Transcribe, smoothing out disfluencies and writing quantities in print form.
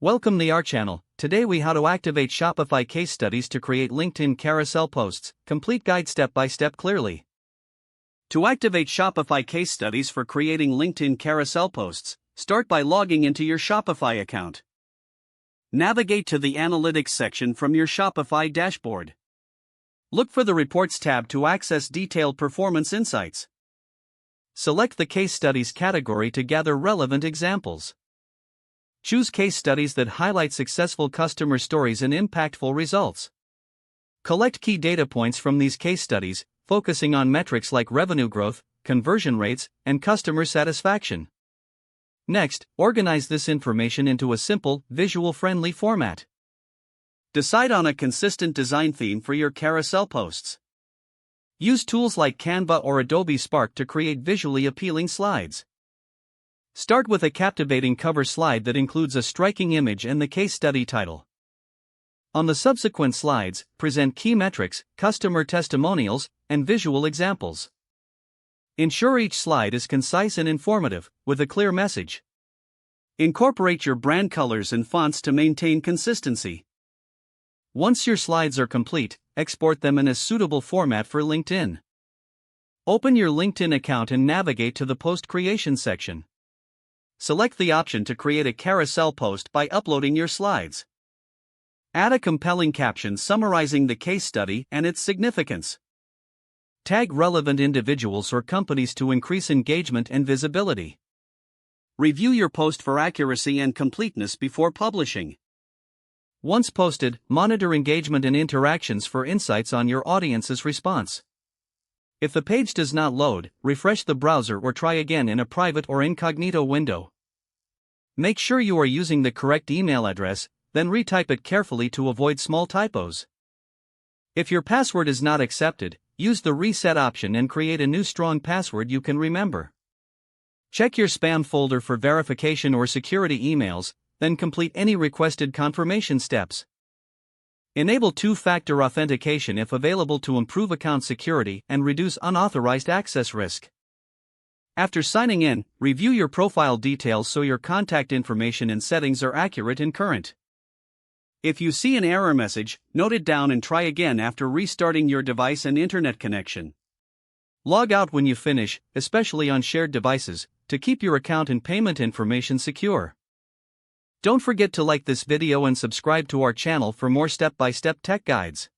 Welcome to our channel. Today we how to activate Shopify case studies to create LinkedIn carousel posts. Complete guide step by step clearly. To activate Shopify case studies for creating LinkedIn carousel posts, start by logging into your Shopify account. Navigate to the Analytics section from your Shopify dashboard. Look for the Reports tab to access detailed performance insights. Select the case studies category to gather relevant examples. Choose case studies that highlight successful customer stories and impactful results. Collect key data points from these case studies, focusing on metrics like revenue growth, conversion rates, and customer satisfaction. Next, organize this information into a simple, visual-friendly format. Decide on a consistent design theme for your carousel posts. Use tools like Canva or Adobe Spark to create visually appealing slides. Start with a captivating cover slide that includes a striking image and the case study title. On the subsequent slides, present key metrics, customer testimonials, and visual examples. Ensure each slide is concise and informative, with a clear message. Incorporate your brand colors and fonts to maintain consistency. Once your slides are complete, export them in a suitable format for LinkedIn. Open your LinkedIn account and navigate to the Post Creation section. Select the option to create a carousel post by uploading your slides. Add a compelling caption summarizing the case study and its significance. Tag relevant individuals or companies to increase engagement and visibility. Review your post for accuracy and completeness before publishing. Once posted, monitor engagement and interactions for insights on your audience's response. If the page does not load, refresh the browser or try again in a private or incognito window. Make sure you are using the correct email address, then retype it carefully to avoid small typos. If your password is not accepted, use the reset option and create a new strong password you can remember. Check your spam folder for verification or security emails, then complete any requested confirmation steps. Enable two-factor authentication if available to improve account security and reduce unauthorized access risk. After signing in, review your profile details so your contact information and settings are accurate and current. If you see an error message, note it down and try again after restarting your device and internet connection. Log out when you finish, especially on shared devices, to keep your account and payment information secure. Don't forget to like this video and subscribe to our channel for more step-by-step tech guides.